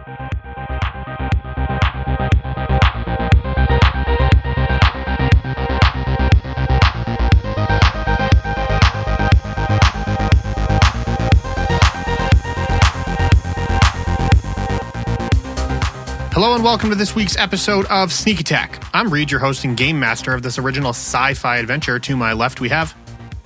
Hello and welcome to this week's episode of Sneak Attack. I'm Reed, your host and game master of this original sci-fi adventure. To my left we have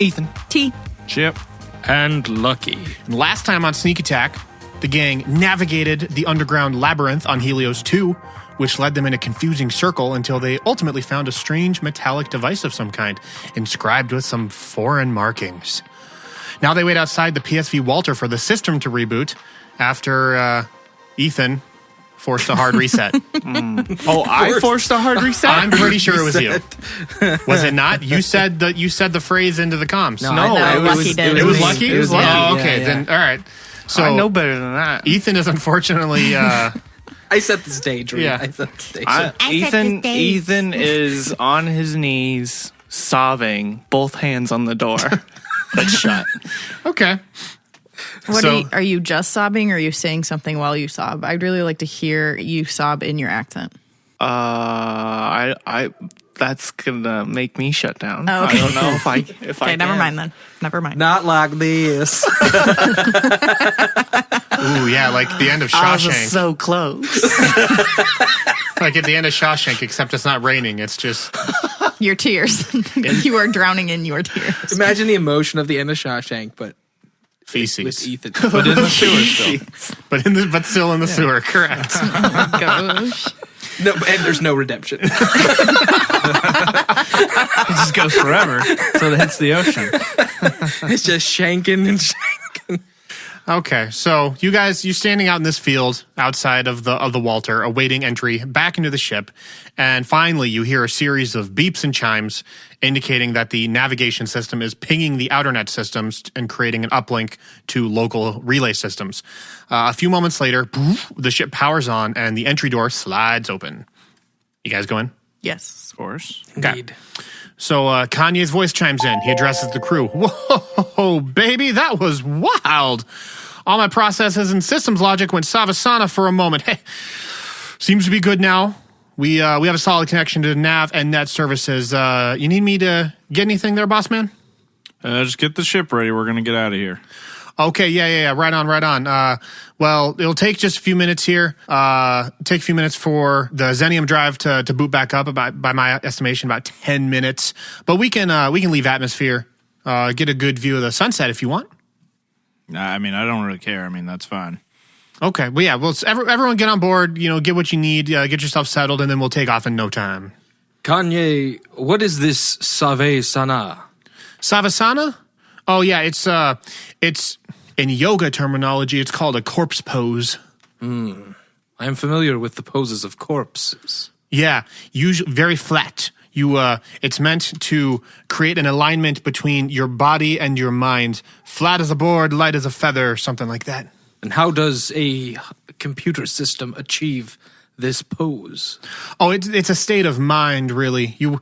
Ethan, T, Chip, and Lucky. And last time on Sneak Attack, the gang navigated the underground labyrinth on Helios 2, which led them in a confusing circle until they ultimately found a strange metallic device of some kind, inscribed with some foreign markings. Now they wait outside the PSV Walter for the system to reboot after Ethan forced a hard reset. Oh, I forced a hard reset? I'm pretty sure it was you. Was it not? You said the phrase into the comms. No, Lucky did. It was Lucky? It was Lucky. Oh, okay. Yeah. Then all right. So I know better than that. Ethan is unfortunately I set the stage. Reed. Yeah. I set the stage. Ethan is on his knees, sobbing, both hands on the door, but shut. okay. what So- are you just sobbing or are you saying something while you sob? I'd really like to hear you sob in your accent. I that's gonna make me shut down. Oh, okay. I don't know if I Okay, never mind then. Never mind. Not like this. Ooh, yeah, like the end of I was Shawshank. so close. Like at the end of Shawshank, except it's not raining. It's just Your tears. You are drowning in your tears. Imagine the emotion of the end of Shawshank, but with feces. Ethan. But in the sewer still. But still in the sewer. Correct. Oh my gosh. No, and there's no redemption. It just goes forever until it hits the ocean. It's just shanking and shanking. Okay, so you standing out in this field outside of the Walter, awaiting entry back into the ship, and finally you hear a series of beeps and chimes indicating that the navigation system is pinging the outernet systems and creating an uplink to local relay systems. A few moments later, poof, the ship powers on and the entry door slides open. You guys go in? Yes. Of course. Indeed. So Kanye's voice chimes in. He addresses the crew. Whoa, baby, that was wild. All my processes and systems logic went savasana for a moment. Hey, seems to be good now. We have a solid connection to nav and net services. You need me to get anything there, boss man? Just get the ship ready. We're going to get out of here. Okay, yeah. Right on. Well, it'll take just a few minutes here. Take a few minutes for the Xenium drive to boot back up. By my estimation, about 10 minutes. But we can leave atmosphere. Get a good view of the sunset if you want. I mean, I don't really care. I mean, that's fine. Okay, well, yeah. Well, everyone get on board. Get what you need. Get yourself settled, and then we'll take off in no time. Kanye, what is this Save Sana? Savasana? Oh yeah, it's in yoga terminology. It's called a corpse pose. I am familiar with the poses of corpses. Yeah, usually very flat. It's meant to create an alignment between your body and your mind. Flat as a board, light as a feather, something like that. And how does a computer system achieve this pose? Oh, it's a state of mind, really. You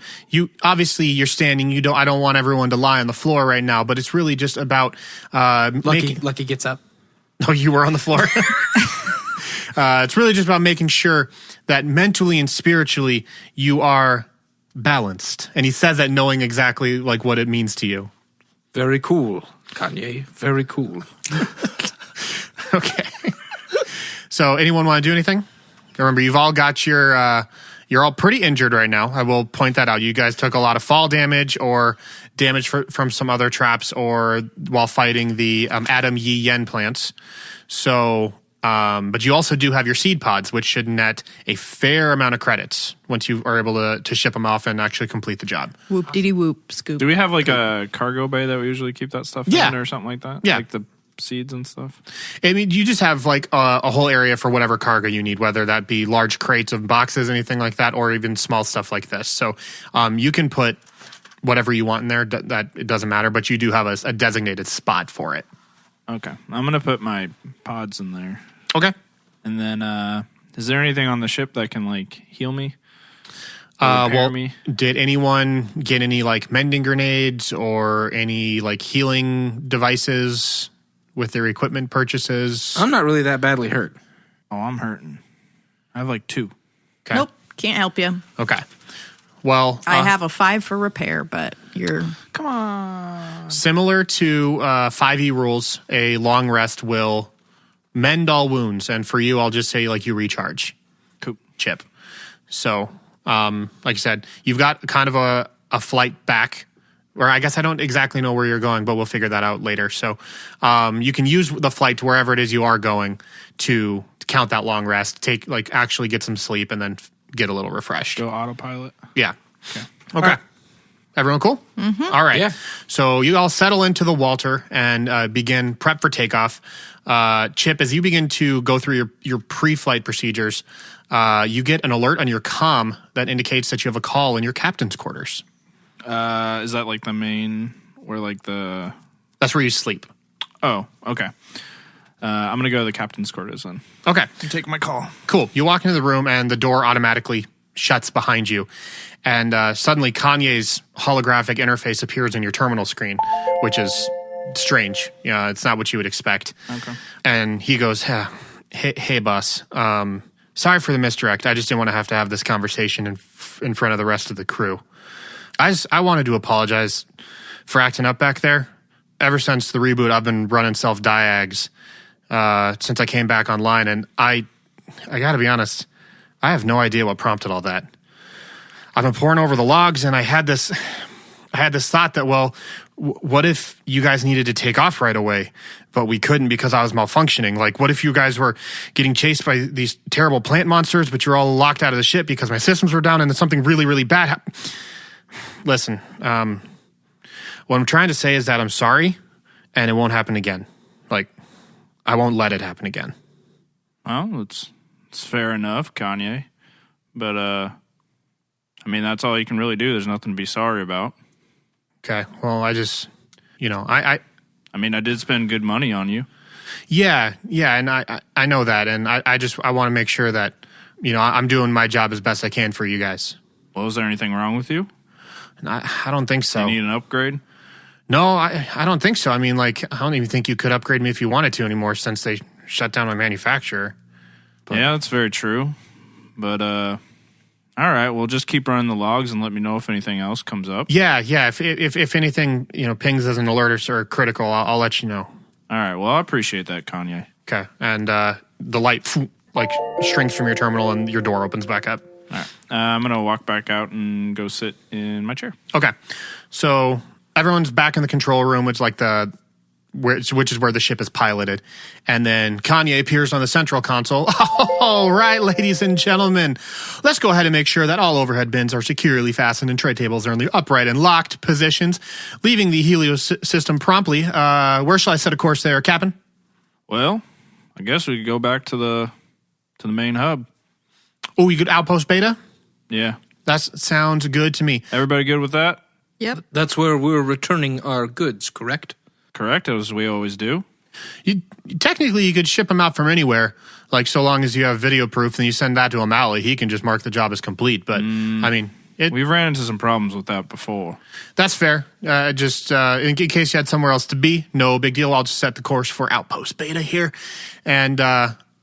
obviously you're standing. I don't want everyone to lie on the floor right now, but it's really just about Lucky gets up. Oh, you were on the floor. It's really just about making sure that mentally and spiritually you are balanced. And he says that knowing exactly like what it means to you. Very cool, Kanye. Very cool. Okay. So anyone want to do anything? Remember, you've all got you're all pretty injured right now. I will point that out. You guys took a lot of fall damage or damage from some other traps or while fighting the Adam Yi Yen plants. So, but you also do have your seed pods, which should net a fair amount of credits once you are able to ship them off and actually complete the job. Whoop diddy whoop scoop. Do we have like a cargo bay that we usually keep that stuff Yeah. in or something like that? Yeah. Like the seeds and stuff? I mean, you just have like a whole area for whatever cargo you need, whether that be large crates of boxes, anything like that, or even small stuff like this. So you can put whatever you want in there. That it doesn't matter, but you do have a designated spot for it. Okay. I'm going to put my pods in there. Okay. And then, is there anything on the ship that can like heal me? Repair me? Did anyone get any like mending grenades or any like healing devices with their equipment purchases? I'm not really that badly hurt. Oh, I'm hurting. I have like 2. Okay. Nope, can't help you. Okay. Well, I have a 5 for repair, but you're Come on. similar to 5e rules, a long rest will mend all wounds. And for you, I'll just say like you recharge. Cool. Chip. So, like I said, you've got kind of a flight back, or I guess I don't exactly know where you're going, but we'll figure that out later. So, you can use the flight to wherever it is you are going to count that long rest, actually get some sleep, and then get a little refreshed. Go autopilot. Yeah. Okay. Everyone cool? Mm-hmm. All right. Yeah. So you all settle into the Walter and begin prep for takeoff. Chip, as you begin to go through your pre-flight procedures, you get an alert on your comm that indicates that you have a call in your captain's quarters. Is that like the main, where like the... That's where you sleep. Oh, okay. I'm going to go to the captain's quarters then. Okay. You take my call. Cool. You walk into the room and the door automatically shuts behind you. And suddenly Kanye's holographic interface appears on your terminal screen, which is strange. Yeah, it's not what you would expect. Okay. And he goes, hey boss, sorry for the misdirect. I just didn't want to have this conversation in front of the rest of the crew. I wanted to apologize for acting up back there. Ever since the reboot, I've been running self-diags since I came back online, and I got to be honest, I have no idea what prompted all that. I've been poring over the logs, and I had this thought that, well, what if you guys needed to take off right away, but we couldn't because I was malfunctioning? Like, what if you guys were getting chased by these terrible plant monsters, but you're all locked out of the ship because my systems were down and then something really, really bad happened? Listen, what I'm trying to say is that I'm sorry, and it won't happen again. Like, I won't let it happen again. Well, it's fair enough, Kanye. But, I mean, that's all you can really do. There's nothing to be sorry about. Okay. Well, I just, I mean, I did spend good money on you. Yeah, and I know that, and I want to make sure that, I'm doing my job as best I can for you guys. Well, is there anything wrong with you? And I don't think so. You need an upgrade? No, I don't think so. I mean, I don't even think you could upgrade me if you wanted to anymore since they shut down my manufacturer. Yeah, that's very true. But, all right, well, just keep running the logs and let me know if anything else comes up. Yeah. If anything, pings as an alert or critical, I'll let you know. All right, well, I appreciate that, Kanye. Okay. And the light shrinks from your terminal and your door opens back up. All right, I'm going to walk back out and go sit in my chair. Okay. So everyone's back in the control room, which is where the ship is piloted. And then Kanye appears on the central console. All right, ladies and gentlemen, let's go ahead and make sure that all overhead bins are securely fastened and tray tables are in the upright and locked positions, leaving the Helios system promptly. Where shall I set a course there, Captain? Well, I guess we could go back to the main hub. Oh, you could outpost beta? Yeah. That sounds good to me. Everybody good with that? Yep. That's where we're returning our goods, correct? Correct, as we always do. Technically, you could ship them out from anywhere, so long as you have video proof, then you send that to O'Malley. He can just mark the job as complete. But, I mean... We've ran into some problems with that before. That's fair. Just in case you had somewhere else to be, no big deal. I'll just set the course for Outpost Beta here. And,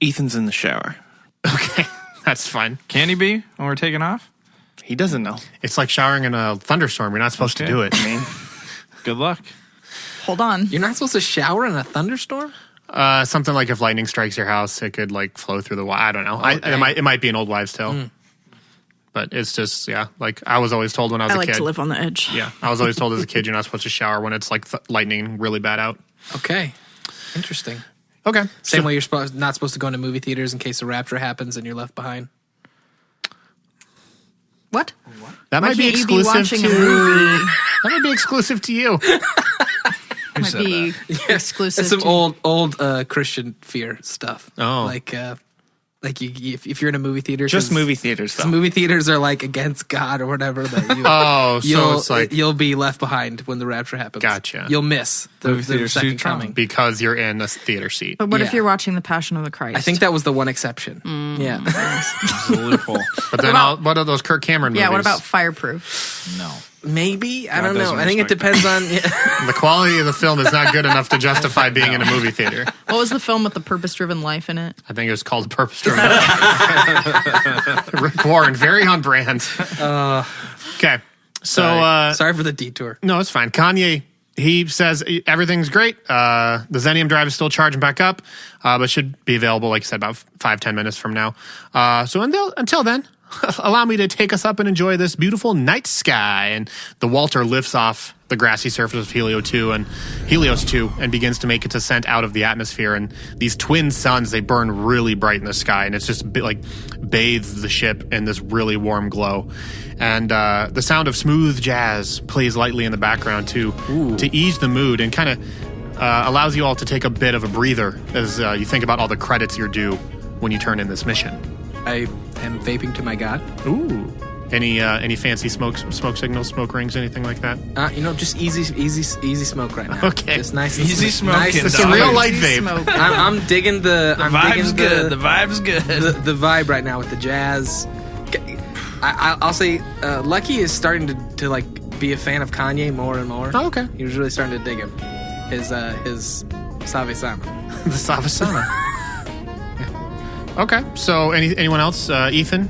Ethan's in the shower. okay, that's fine. Can he be when we're taking off? He doesn't know. It's like showering in a thunderstorm. You're not supposed to do it. I mean, Good luck. Hold on. You're not supposed to shower in a thunderstorm? Something like if lightning strikes your house, it could flow through the wall. I don't know. Okay. It might be an old wives' tale. But it's just, I was always told when I was I a like kid. to live on the edge. Yeah, I was always told as a kid you're not supposed to shower when it's lightning really bad out. Okay. Interesting. Okay. Same way you're not supposed to go into movie theaters in case a rapture happens and you're left behind. What? That Why might be can't you be exclusive watching to a movie? That might be exclusive to you. Might be exclusive. It's some to old Christian fear stuff. Oh. If you're in a movie theater, just movie theaters, though. movie theaters are against God or whatever. That so it's you'll be left behind when the rapture happens. Gotcha. You'll miss the second coming. because you're in a theater seat. But what if Yeah. you're watching The Passion of the Christ? I think that was the one exception. Yeah. It's a loophole. But then what are those Kirk Cameron movies? Yeah, what about Fireproof? No. Maybe. I don't doesn't know. I think it respect depends on. Yeah. The quality of the film is not good enough to justify being in a movie theater. What was the film with the purpose-driven life in it? I think it was called Purpose Driven. Rick Warren, very on brand. Okay. So, Sorry for the detour. no, it's fine. Kanye, he says everything's great. The Xenium drive is still charging back up, but should be available, like I said, about 5-10 minutes from now. So until then, allow me to take us up and enjoy this beautiful night sky. And the Walter lifts off the grassy surface of Helios 2 and begins to make its ascent out of the atmosphere. And these twin suns, they burn really bright in the sky, and it's just like bathes the ship in this really warm glow. And the sound of smooth jazz plays lightly in the background to ease the mood and kind of allows you all to take a bit of a breather as you think about all the credits you're due when you turn in this mission. I am vaping to my god. Ooh. Any fancy smoke signals, smoke rings, anything like that? Just easy smoke right now. Okay. Just nice, Easy and smoking, Nice and It's a dog. real light Easy vape. smoke. I'm digging the. The I'm vibe's digging good. The vibe's good. the vibe right now with the jazz. I'll say, Lucky is starting to like be a fan of Kanye more and more. Oh, okay. He was really starting to dig him. His Save-sama. The Savasana. Okay. So anyone else? Ethan,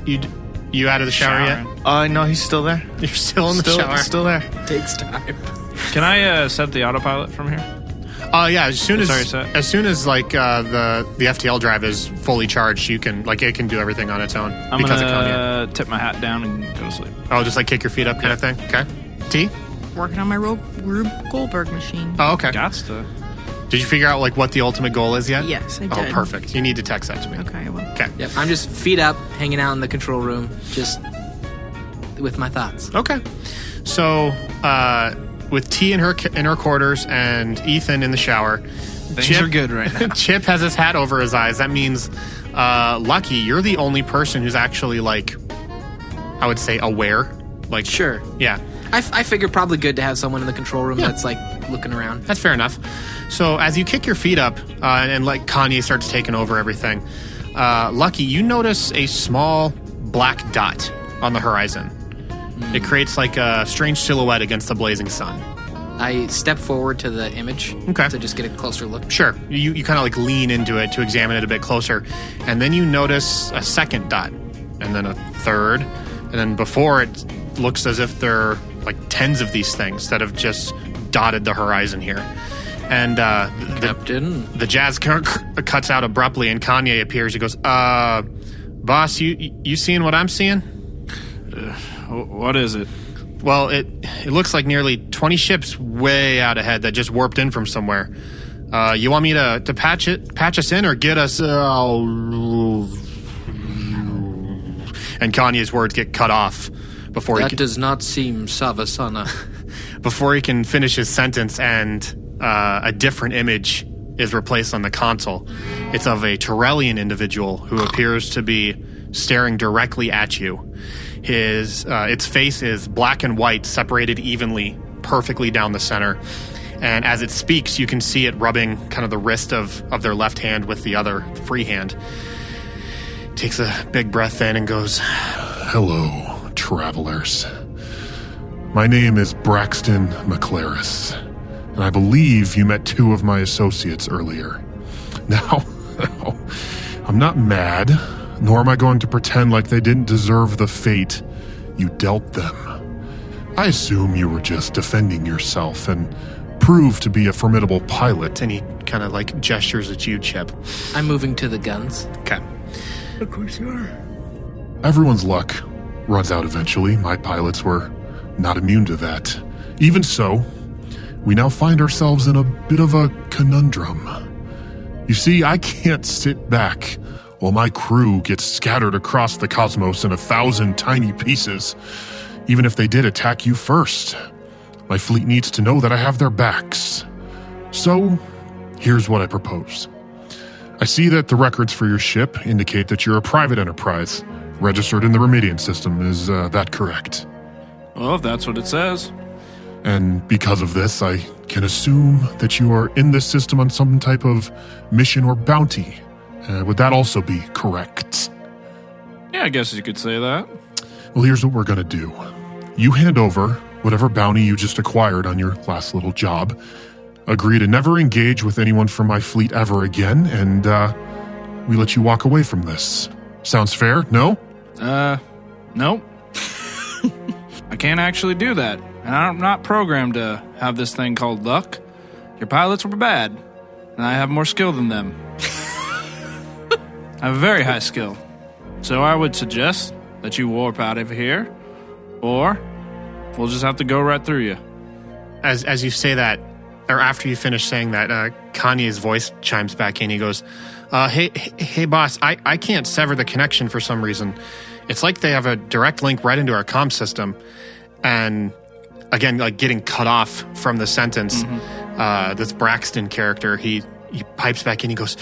you out of the shower yet? No, he's still there. You're still in the shower. Still there. Takes time. Can I set the autopilot from here? Yeah. As soon Sorry, as set. like the FTL drive is fully charged, you can it can do everything on its own I'm because of Kanye. gonna tip my hat down and go to sleep. Oh, just like kick your feet up kind of thing. Okay. T. Working on my Rube Goldberg machine. Oh, okay. Gots to. Did you figure out like what the ultimate goal is yet? Yes, I Oh, did. perfect. You need to text that to me. Okay, I will. Okay. Yep. I'm just feet up, hanging out in the control room, just with my thoughts. Okay. So, with T in her quarters and Ethan in the shower, Things are good right now. Chip has his hat over his eyes. That means, Lucky, you're the only person who's actually like, I would say, aware. Like, Sure. yeah, I figure probably good to have someone in the control room Yeah. that's like looking around. that's fair enough. So as you kick your feet up and like Kanye starts taking over everything, Lucky, you notice a small black dot on the horizon. It creates like a strange silhouette against the blazing sun. I step forward to the image Okay. to just get a closer look. Sure. You kind of like lean into it to examine it a bit closer. And then you notice a second dot, and then a third. And then before it looks as if there are like tens of these things that have just dotted the horizon here. And Captain. the jazz cuts out abruptly, and Kanye appears. He goes, boss, you seeing what I'm seeing? What is it? Well, it looks like nearly 20 ships way out ahead that just warped in from somewhere. You want me to patch us in or get us? And Kanye's words get cut off before That does not seem Savasana. before he can finish his sentence, and a different image is replaced on the console. It's of a Torellian individual who appears to be staring directly at you. Its face is black and white, separated evenly, perfectly down the center. And as it speaks, you can see it rubbing kind of the wrist of their left hand with the other free hand. Takes a big breath in and goes, Hello, travelers. My name is Braxton McClaris, and I believe you met two of my associates earlier. Now, I'm not mad, nor am I going to pretend like they didn't deserve the fate you dealt them. I assume you were just defending yourself and proved to be a formidable pilot. and he kind of like gestures at you, Chip. I'm moving to the guns. Okay. Everyone's luck runs out eventually. My pilots were not immune to that. Even so, we now find ourselves in a bit of a conundrum. You see, I can't sit back while my crew gets scattered across the cosmos in 1,000 tiny pieces, even if they did attack you first. My fleet needs to know that I have their backs. So, here's what I propose. I see that the records for your ship indicate that you're a private enterprise, registered in the Remedian system. Is that correct? Well, if that's what it says. And because of this, I can assume that you are in this system on some type of mission or bounty. Would that also be correct? Yeah, I guess you could say that. Well, here's what we're going to do. You hand over whatever bounty you just acquired on your last little job, agree to never engage with anyone from my fleet ever again, and we let you walk away from this. Sounds fair? No? Nope. I can't actually do that. And I'm not programmed to have this thing called luck. Your pilots were bad, and I have more skill than them. I have a very high skill. So I would suggest that you warp out of here, or we'll just have to go right through you. As you say that, or after you finish saying that, Kanye's voice chimes back in. He goes, hey, boss, I can't sever the connection for some reason. It's like they have a direct link right into our comm system. And again, like getting cut off from the sentence, this Braxton character, he pipes back in. He goes,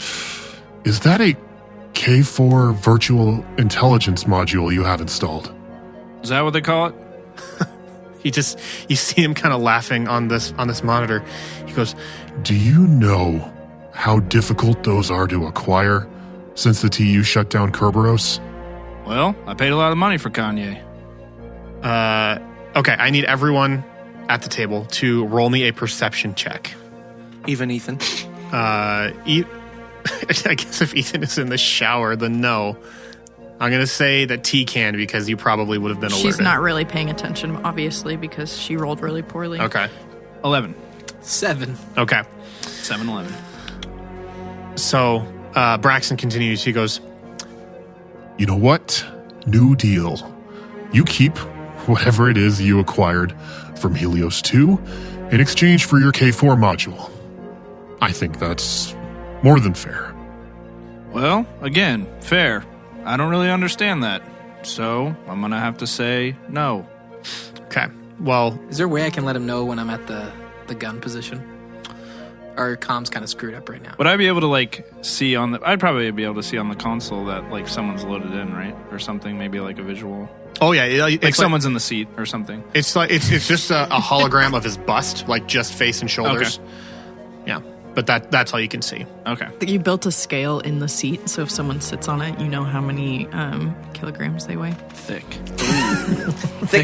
Is that a K4 virtual intelligence module you have installed? Is that what they call it? you see him kind of laughing on this monitor. He goes, Do you know how difficult those are to acquire since the TU shut down Kerberos? Well, I paid a lot of money for Kanye. okay, I need everyone at the table to roll me a perception check. Even Ethan. I guess if Ethan is in the shower, then no. I'm going to say that T can because you probably would have been alerted. She's not really paying attention, obviously, because she rolled really poorly. Okay. 11. 7. Okay. 7-11. So Braxton continues. He goes, You know what? New deal. You keep whatever it is you acquired from Helios 2 in exchange for your K4 module. I think that's more than fair. Well, again, fair. I don't really understand that. So, I'm going to have to say no. okay, well, Is there a way I can let him know when I'm at the gun position? Our comm's kind of screwed up right now. Would I be able to, like, see on the... I'd probably be able to see on the console that, like, someone's loaded in, right? Or something, maybe like a visual... oh yeah, it's Like someone's in the seat or something. It's like it's just a hologram of his bust, like just face and shoulders. Okay. Yeah, but that's all you can see. Okay. You built a scale in the seat, so if someone sits on it, you know how many kilograms they weigh. Thick.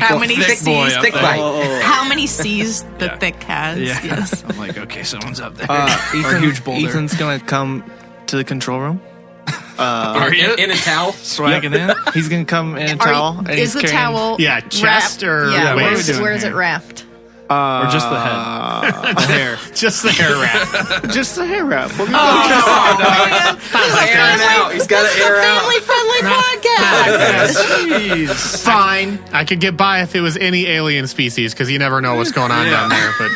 How many thick boy C's? up Thick there. bite. How many C's the Yeah. thick has? Yeah. Yes. I'm like, okay, someone's up there. Ethan, or a huge boulder. Ethan's gonna come to the control room. Are you In a towel? swagging in? He's gonna come in a towel. And Is he's the carrying- towel Yeah, chest or yeah, what are we waist? doing where's here? it wrapped? Or just the head? The hair. Just the hair wrap. Just the hair wrap. Airing out. He's got to air out. Family-friendly podcast. Fine, I could get by if it was any alien species because you never know what's going on down there. But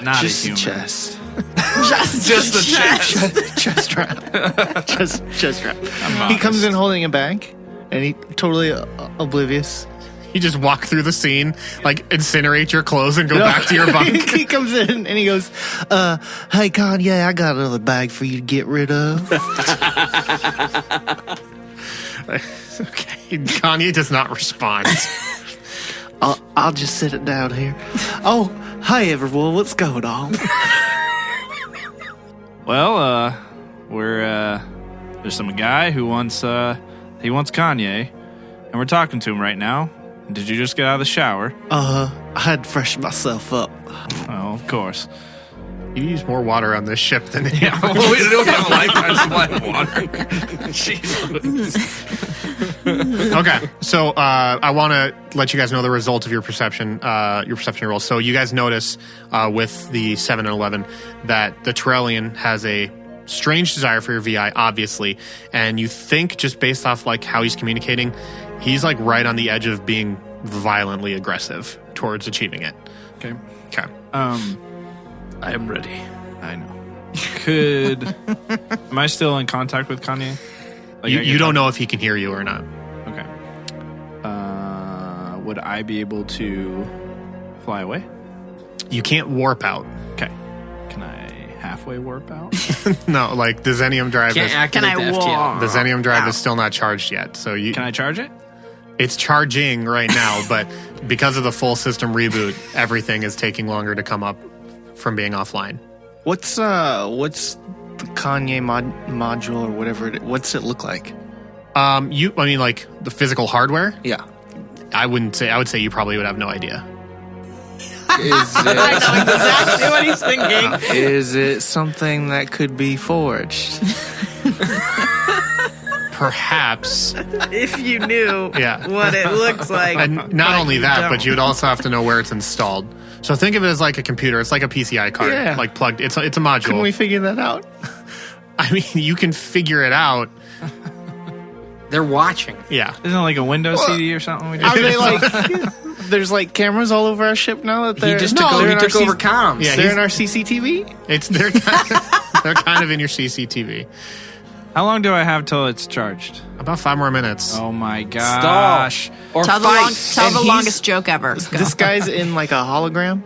Not Just a the human. chest. Just the chest. Chest wrap. Chest wrap. He comes in holding a bag, and he totally oblivious. you just walk through the scene, like incinerate your clothes and go back to your bunk. He comes in and he goes, "Hey, Kanye, I got another bag for you to get rid of." Okay, Kanye does not respond. I'll just sit it down here. Oh, hi everyone, what's going on? Well, we're there's some guy who wants he wants Kanye, and we're talking to him right now. Did you just get out of the shower? I had to freshen myself up. Oh, of course. You use more water on this ship than We don't have a lifetime supply of water. Jesus. Okay, so I want to let you guys know the result of your perception roll. So you guys notice with the 7 and 11 that the Torellian has a strange desire for your VI, obviously, and you think just based off like how he's communicating, he's like right on the edge of being violently aggressive towards achieving it. Okay. Okay. I am ready. I know. Am I still in contact with Kanye? Like, You don't know if he can hear you or not. Okay. Would I be able to fly away? You can't warp out. Okay. Can I halfway warp out? No, like the Xenium drive Can't is activate Can I the walk? FTL. the Xenium drive is still not charged yet. So you Can I charge it? it's charging right now, but because of the full system reboot, everything is taking longer to come up from being offline. What's the Kanye module or whatever what's it look like? I mean like the physical hardware? Yeah. I would say you probably would have no idea. I know exactly what he's thinking. Is it something that could be forged? Perhaps. If you knew Yeah. what it looks like. And not only that, don't. but you'd also have to know where it's installed. So think of it as like a computer. It's like a PCI card, Yeah. like plugged. It's a module. Can we figure that out? I mean, you can figure it out. They're watching. Yeah. Isn't it like a Windows CD or something? We Are just they like? There's like cameras all over our ship now that He they're just no, took, they're he in took our over C- comms. Yeah, They're he's- in our CCTV. They're kind of in your CCTV. How long do I have till it's charged? About 5 more minutes. Oh my Stall. gosh. Or Tell fight. the And he's- longest joke ever. Go. This guy's in like a hologram,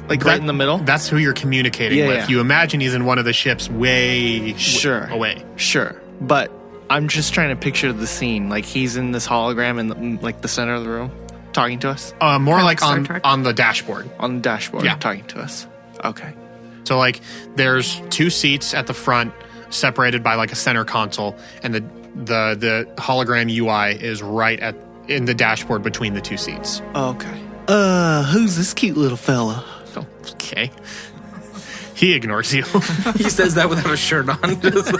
like right in the middle. That's who you're communicating Yeah, with. yeah. You imagine he's in one of the ships way Sure. away. Sure, but I'm just trying to picture the scene. Like he's in this hologram in like the center of the room, talking to us More like Star Trek. on the dashboard. on the dashboard. Yeah. Talking to us. Okay. So like there's 2 seats at the front separated by like a center console, and the hologram UI is right in the dashboard between the 2 seats. Okay. Who's this cute little fella? So, okay. He ignores you. He says that without a shirt on. Just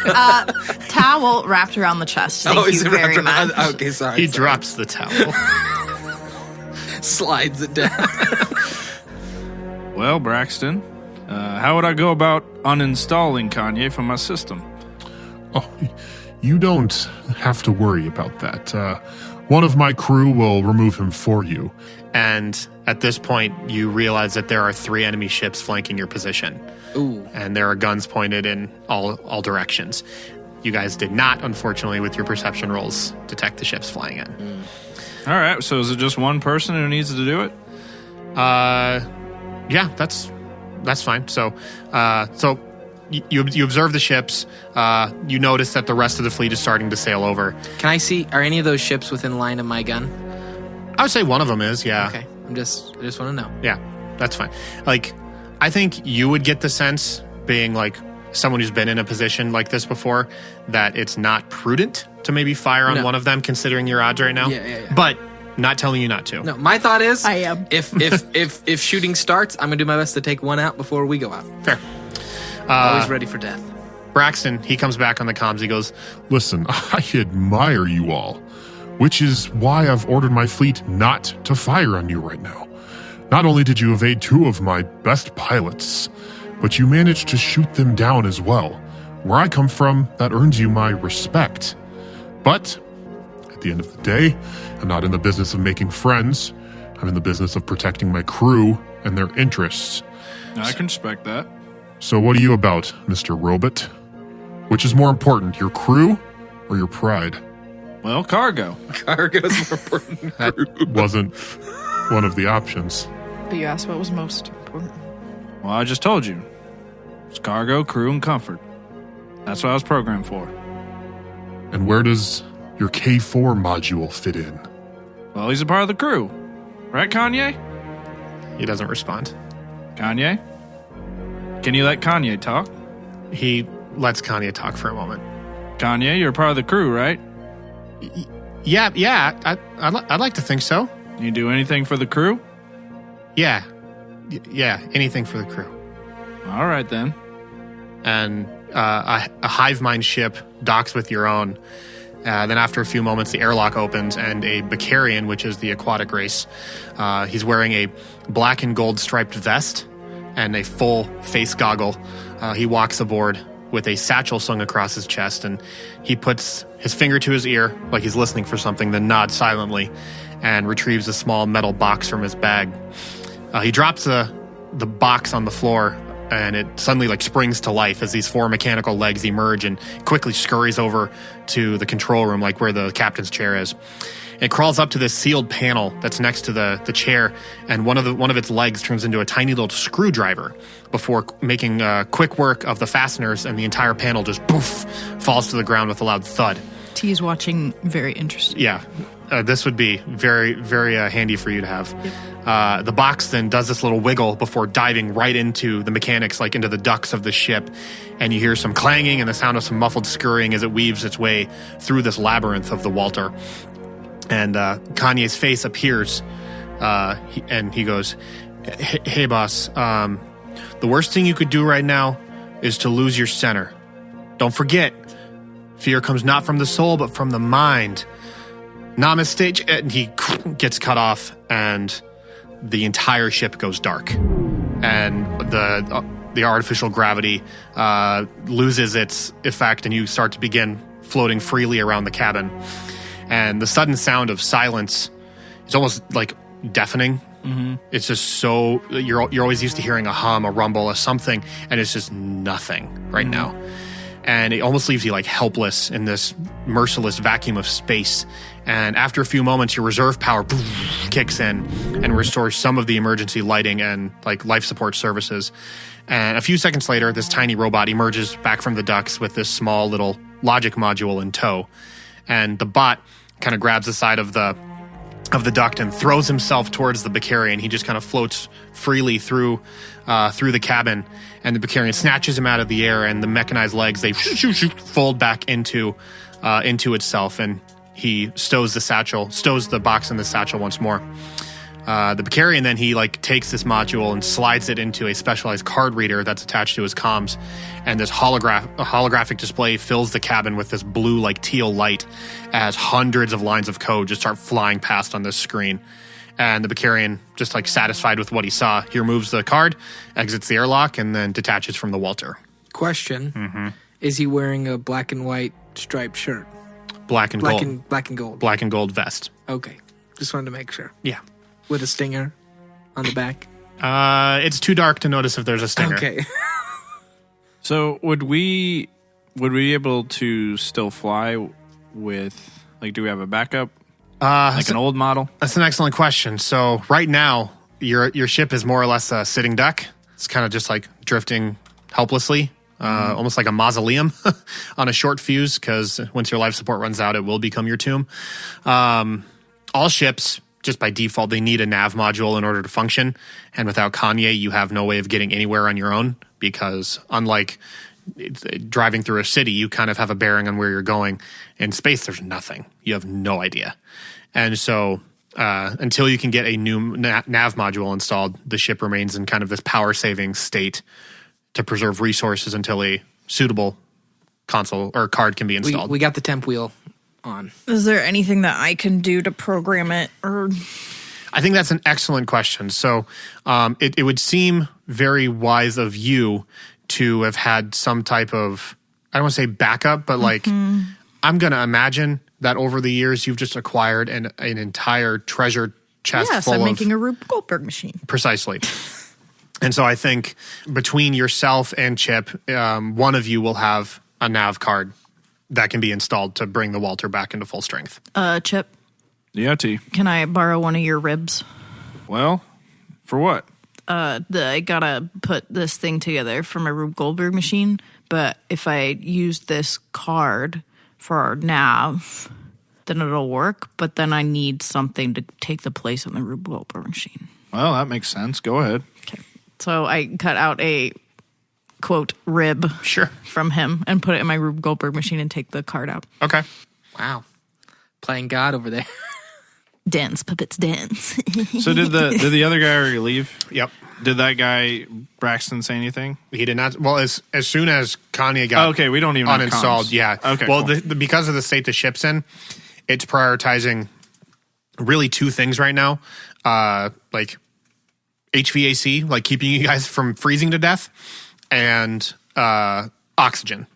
Towel wrapped around the chest. Thank he's you very wrapped around- much. Okay, sorry. He sorry. drops the towel. Slides it down. Well, Braxton, how would I go about uninstalling Kanye from my system? Oh, you don't have to worry about that. One of my crew will remove him for you. And at this point, you realize that there are 3 enemy ships flanking your position. Ooh. And there are guns pointed in all directions. You guys did not, unfortunately, with your perception rolls, detect the ships flying in. All right, so is it just one person who needs to do it? Yeah, that's fine. So you observe the ships. You notice that the rest of the fleet is starting to sail over. Can I see? Are any of those ships within line of my gun? I would say one of them is, yeah. Okay. I just want to know. Yeah, that's fine. Like, I think you would get the sense, being like someone who's been in a position like this before, that it's not prudent to maybe fire on No. one of them, considering your odds right now. Yeah. But not telling you not to. No, my thought is, I am. if shooting starts, I'm gonna do my best to take one out before we go out. Fair. Always ready for death. Braxton, he comes back on the comms. He goes, Listen, I admire you all, which is why I've ordered my fleet not to fire on you right now. Not only did you evade 2 of my best pilots, but you managed to shoot them down as well. Where I come from, that earns you my respect. But at the end of the day, I'm not in the business of making friends. I'm in the business of protecting my crew and their interests. I can respect that. So what are you about, Mr. Robot? Which is more important, your crew or your pride? Well, cargo. Cargo's more important. That wasn't one of the options. But you asked what was most important. Well, I just told you. It's cargo, crew, and comfort. That's what I was programmed for. And where does your K4 module fit in? Well, he's a part of the crew. Right, Kanye? he doesn't respond. Kanye? Can you let Kanye talk? He lets Kanye talk for a moment. Kanye, you're a part of the crew, right? Yeah, I'd like to think so. You do anything for the crew? Yeah, anything for the crew. All right, then. And a hive mind ship docks with your own. Then after a few moments, the airlock opens, and a Bacarian, which is the aquatic race, he's wearing a black and gold striped vest and a full face goggle. He walks aboard with a satchel slung across his chest, and he puts his finger to his ear like he's listening for something, then nods silently and retrieves a small metal box from his bag. He drops the box on the floor, and it suddenly springs to life as these 4 mechanical legs emerge and quickly scurries over to the control room, like where the captain's chair is. It crawls up to this sealed panel that's next to the chair, and one of its legs turns into a tiny little screwdriver before making quick work of the fasteners, and the entire panel just poof falls to the ground with a loud thud. T is watching, very interested. Yeah, this would be very, very handy for you to have. The box then does this little wiggle before diving right into the mechanics, like into the ducts of the ship, and you hear some clanging and the sound of some muffled scurrying as it weaves its way through this labyrinth of the Walter. And Kanye's face appears, and he goes, Hey, boss. The worst thing you could do right now is to lose your center. Don't forget, fear comes not from the soul, but from the mind. Namaste. And he gets cut off, and the entire ship goes dark. And the artificial gravity loses its effect, and you start to begin floating freely around the cabin. And the sudden sound of silence is almost like deafening. Mm-hmm. It's just so you're always used to hearing a hum, a rumble, a something, and it's just nothing right now. And it almost leaves you like helpless in this merciless vacuum of space. And after a few moments, your reserve power kicks in and restores some of the emergency lighting and like life support services. And a few seconds later, this tiny robot emerges back from the ducts with this small little logic module in tow. And the bot kind of grabs the side of the duct and throws himself towards the Bacarian. He just kind of floats freely through the cabin, and the Bacarian snatches him out of the air, and the mechanized legs, they fold back into itself, and he stows the box in the satchel once more. The Bacarian then he like takes this module and slides it into a specialized card reader that's attached to his comms, and this holographic display fills the cabin with this blue like teal light as hundreds of lines of code just start flying past on this screen. And the Bacarian, just like satisfied with what he saw, he removes the card, exits the airlock, and then detaches from the Walter. Question: Is he wearing a black and white striped shirt? Black and gold. Black and gold. Black and gold vest. Okay, just wanted to make sure. Yeah. With a stinger on the back. It's too dark to notice if there's a stinger. Okay. So would we be able to still fly with, like, do we have a backup? Like an old model? That's an excellent question. So right now, your ship is more or less a sitting duck. It's kind of just like drifting helplessly, almost like a mausoleum on a short fuse, because once your life support runs out, it will become your tomb. All ships, just by default, they need a nav module in order to function. And without Kanye, you have no way of getting anywhere on your own, because unlike driving through a city, you kind of have a bearing on where you're going. In space, there's nothing. You have no idea. And so until you can get a new nav module installed, the ship remains in kind of this power-saving state to preserve resources until a suitable console or card can be installed. We got the temp wheel on. Is there anything that I can do to program it? Or I think that's an excellent question. So it would seem very wise of you to have had some type of, I don't want to say backup, but like I'm going to imagine that over the years you've just acquired an entire treasure chest yes, full I'm of... making a Rube Goldberg machine. Precisely. And so I think between yourself and Chip, one of you will have a nav card that can be installed to bring the Walter back into full strength. Chip, Yeah, T. can I borrow one of your ribs? Well, for what? I gotta put this thing together for my Rube Goldberg machine, but if I use this card for our nav, then it'll work, but then I need something to take the place on the Rube Goldberg machine. Well, that makes sense. Go ahead. Okay. So I cut out a, quote, rib from him and put it in my Rube Goldberg machine and take the card out. Okay. Wow. Playing God over there. Dance, puppets, dance. So did the other guy already leave? Yep. Did that guy Braxton say anything? He did not. Well, as soon as Kanye got okay, we don't even have uninstalled, comms. yeah. Okay. Well, cool. because of the state the ship's in, it's prioritizing really two things right now, like HVAC, like keeping you guys from freezing to death, and oxygen.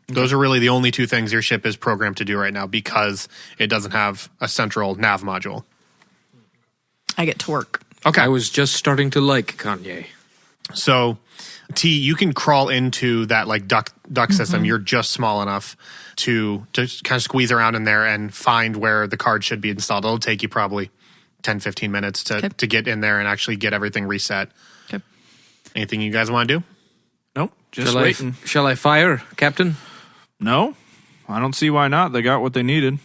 Those are really the only two things your ship is programmed to do right now because it doesn't have a central nav module. I get to work. Okay. I was just starting to like Kanye. So, T, you can crawl into that like duct system. You're just small enough to kind of squeeze around in there and find where the card should be installed. It'll take you probably 10, 15 minutes to get in there and actually get everything reset. Okay. Anything you guys want to do? Nope. Just Shall waiting. Shall I fire, Captain? No, I don't see why not. They got what they needed.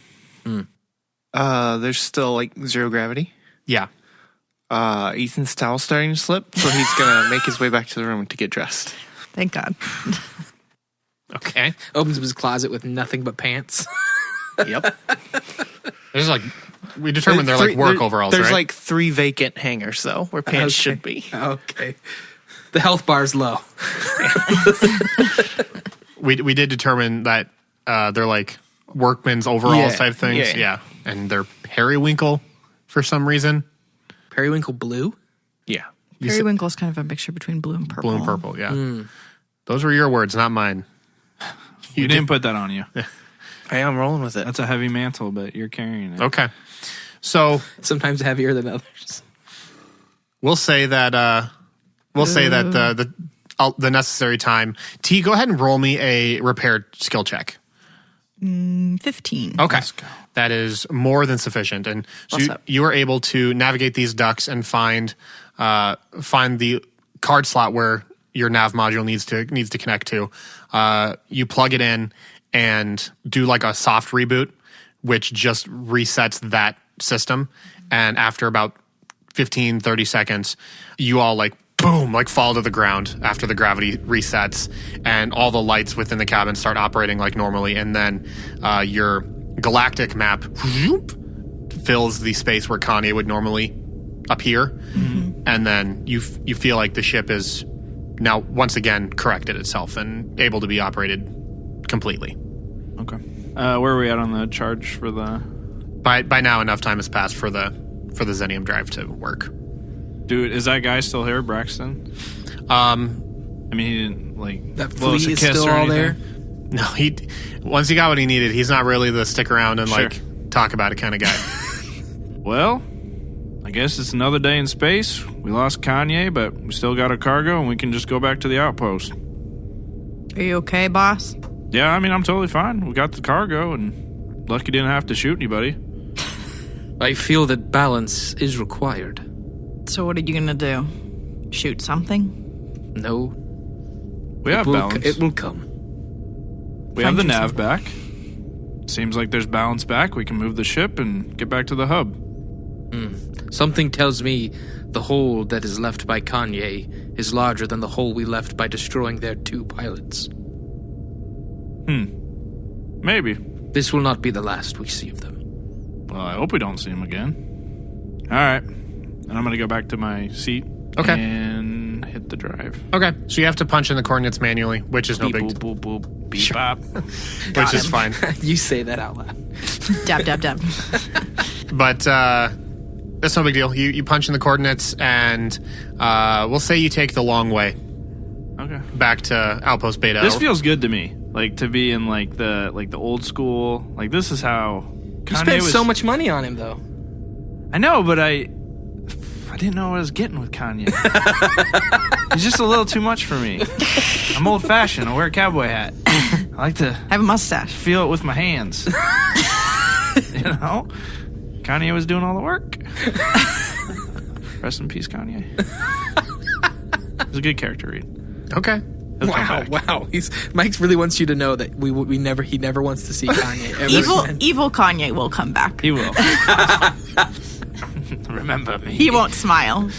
There's still like zero gravity. Yeah. Ethan's towel's starting to slip, so he's gonna make his way back to the room to get dressed. Thank God. Okay. Opens up his closet with nothing but pants. Yep. There's like We determined they're like work overalls, There's right? like 3 vacant hangers, though, where pants should be. Okay. The health bar's low. We did determine that they're like workman's overalls Yeah, type things. yeah. And they're periwinkle for some reason. Periwinkle blue? Yeah. Periwinkle is kind of a mixture between blue and purple. Blue and purple, yeah. Those were your words, not mine. You didn't put that on you. Hey, I'm rolling with it. That's a heavy mantle, but you're carrying it. Okay. So Sometimes heavier than others. we'll say that the necessary time. T, go ahead and roll me a repair skill check. 15. Okay. That is more than sufficient. And so What's up? you are able to navigate these ducts and find the card slot where your nav module needs to connect to. You plug it in and do like a soft reboot, which just resets that system. And after about 15, 30 seconds, you all like boom, like fall to the ground after the gravity resets, and all the lights within the cabin start operating like normally. And then your galactic map fills the space where Kanye would normally appear. Mm-hmm. And then you feel like the ship is now once again corrected itself and able to be operated completely. Okay. Where are we at on the charge for the... By now, enough time has passed for the Xenium drive to work. Dude, is that guy still here, Braxton? I mean, he didn't, like... That blow us flea a is kiss still or all there? anything? No, once he got what he needed, he's not really the stick around and Sure. like talk about it kind of guy. Well, I guess it's another day in space. We lost Kanye, but we still got our cargo, and we can just go back to the outpost. Are you okay, boss? Yeah, I mean, I'm totally fine. We got the cargo, and Lucky didn't have to shoot anybody. I feel that balance is required. So what are you gonna do? Shoot something? No. We have balance. It will come. We have the Find nav yourself. back. Seems like there's balance back. We can move the ship and get back to the hub. Something tells me the hole that is left by Kanye is larger than the hole we left by destroying their 2 pilots. Maybe. This will not be the last we see of them. Well, I hope we don't see him again. All right. And I'm going to go back to my seat. Okay. And hit the drive. Okay, so you have to punch in the coordinates manually, which is no Beep, big, boop, boop, boop. Beep, bop. which is fine. You say that out loud. Dab, dab, dab. But that's no big deal. You punch in the coordinates, and we'll say you take the long way Okay. back to Outpost Beta. This feels good to me. Like, to be in, like the old school. Like, this is how You Kanye spent was... so much money on him, though. I know, but I didn't know what I was getting with Kanye. He's just a little too much for me. I'm old-fashioned. I wear a cowboy hat. I like to Have a mustache. feel it with my hands. You know? Kanye was doing all the work. Rest in peace, Kanye. He's a good character read. Okay. He'll come back. Wow. Mike really wants you to know that he never wants to see Kanye ever. Evil Kanye will come back. He will. Remember me. He won't smile.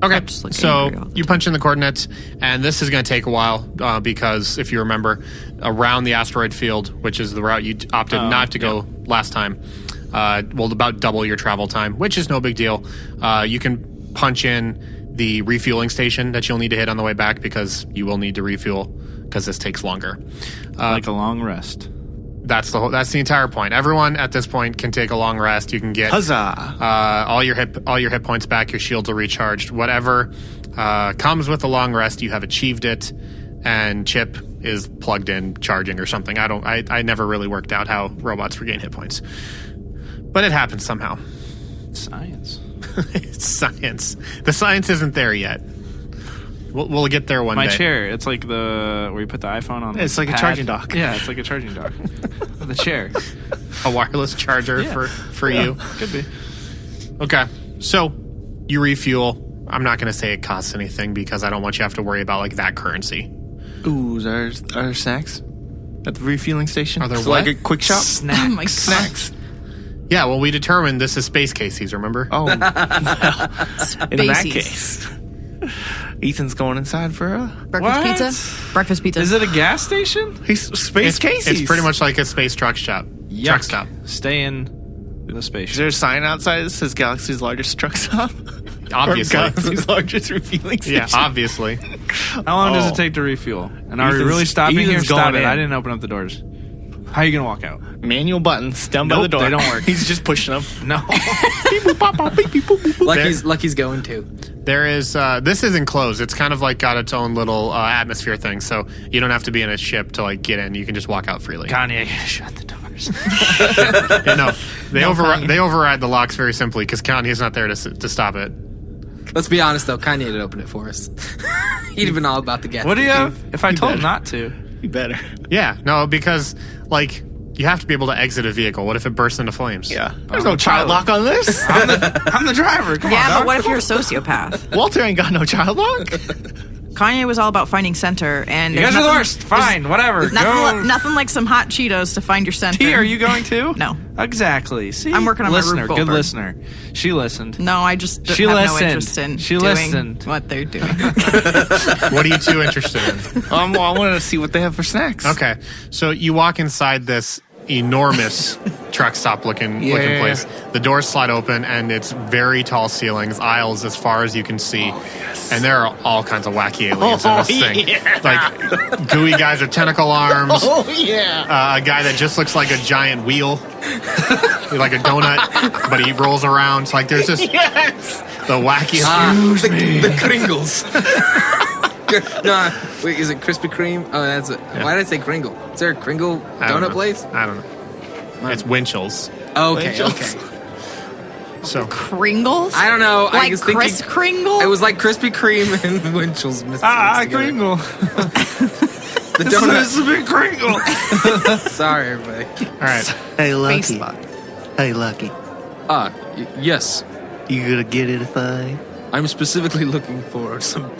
Okay, just look so angry all the you punch in the coordinates, and this is going to take a while because if you remember, around the asteroid field, which is the route you opted not to go last time, will about double your travel time, which is no big deal. You can punch in the refueling station that you'll need to hit on the way back because you will need to refuel because this takes longer. Like a long rest. That's the entire point. Everyone at this point can take a long rest. You can get Huzzah! all your hit points back. Your shields are recharged. Whatever comes with a long rest, you have achieved it. And Chip is plugged in, charging or something. I never really worked out how robots regain hit points, but it happens somehow. Science. It's science. The science isn't there yet. We'll get there one My day. chair. It's like where you put the iPhone on. It's the like a pad. charging dock. Yeah, it's like a charging dock. The chair. A wireless charger Yeah. for you. Could be. Okay, so you refuel. I'm not going to say it costs anything because I don't want you to have to worry about like that currency. Ooh, are there snacks at the refueling station? Are there So what? like a quick shop? Oh my God. Snacks. Yeah, well, we determined this is space cases. Remember? Oh, well, in that Spaceys. case, Ethan's going inside for a Breakfast pizza? Breakfast pizza. Is it a gas station? He's space cases. It's pretty much like a space truck shop. Truck stop. Staying the Is spaceship. there a sign outside that says Galaxy's largest truck stop? Obviously. Or Galaxy's largest refueling Yeah, station? obviously. How long does it take to refuel? And are we Ethan's- really stopping here? Ethan's Stop going it. in. I didn't open up the doors. How are you going to walk out? Manual buttons down by Nope, the door. they don't work. He's just pushing them. No. Lucky's going to. There is, this is enclosed. It's kind of like got its own little atmosphere thing, so you don't have to be in a ship to like get in. You can just walk out freely. Kanye, shut the doors. Yeah, no, they override the locks very simply because Kanye's not there to stop it. Let's be honest, though. Kanye did open it for us. He'd have been all about the gas. What do you have? If I told him better. not to. You better. Yeah, no, because like you have to be able to exit a vehicle. What if it bursts into flames? Yeah. There's no child lock on this. I'm the driver. Come on, Yeah, dog. but what if you're a sociopath? Walter ain't got no child lock. Kanye was all about finding center, and You there's guys are the nothing- worst. Fine, whatever. Nothing, Go. nothing like some hot Cheetos to find your center. T, are you going to? No. Exactly. See, I'm working on my listener. Rube Good Goldberg. listener. She listened. No, I just She have no listened. interest in She doing listened. what they're doing. What are you two interested in? I wanted to see what they have for snacks. Okay, so you walk inside this enormous truck stop looking Yeah. place. The doors slide open, and it's very tall ceilings, aisles as far as you can see. And there are all kinds of wacky aliens in this thing. yeah. Like gooey guys with tentacle arms. Oh, yeah. A guy that just looks like a giant wheel, like a donut, but he rolls around. Like there's just Yes. the wackiest. The Kringles. No, wait, is it Krispy Kreme? Oh, that's it. Why did I say Kringle? Is there a Kringle I don't donut know. place? I don't know. It's Winchell's. Okay, Winchell's. okay. So Kringles? I don't know. I Like was thinking Kris Kringle? it was like Krispy Kreme and Winchell's. mixed together. Kringle. The donut. This is a big Kringle. Sorry, everybody. all right. Hey, Lucky. Facebook. Hey, Lucky. Yes. You gonna get it if I... I'm specifically looking for some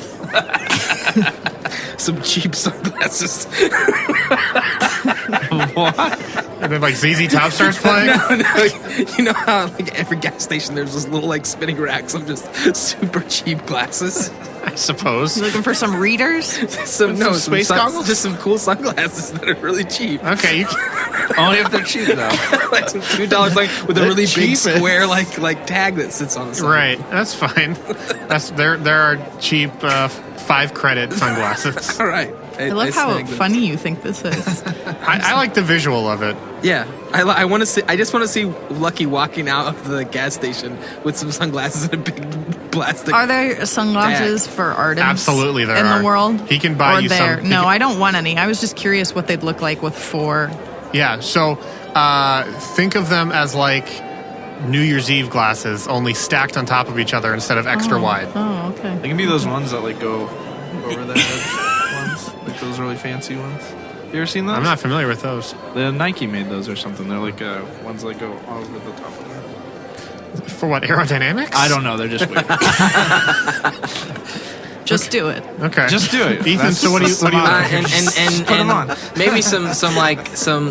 some cheap sunglasses. And then like ZZ Top starts playing. No, you know how like every gas station there's those little like spinning racks of just super cheap glasses. I suppose. You looking for some readers? Some space goggles? just some cool sunglasses that are really cheap. Okay, you Only if they're cheap, though. Like some $2 like with a really big cheapest. square like tag that sits on the side. right. That's fine. That's there are cheap 5 credit sunglasses. All right. I love how snagged them. funny you think this is. I like the visual of it. Yeah, I want to see. I just want to see Lucky walking out of the gas station with some sunglasses and a big plastic. Are there sunglasses for artists Absolutely there in are. the world? He can buy or you there? some- he No, can- I don't want any. I was just curious what they'd look like with 4. Yeah, so think of them as like New Year's Eve glasses, only stacked on top of each other instead of extra wide. Oh, okay. They can be those ones that like go over the head ones, like those really fancy ones. You ever seen those? I'm not familiar with those. The Nike made those or something. They're like ones that go over the top of them. For what, aerodynamics? I don't know. They're just weird. Just do it. Okay. Just do it. Ethan, That's so what do you and put 'em on. maybe some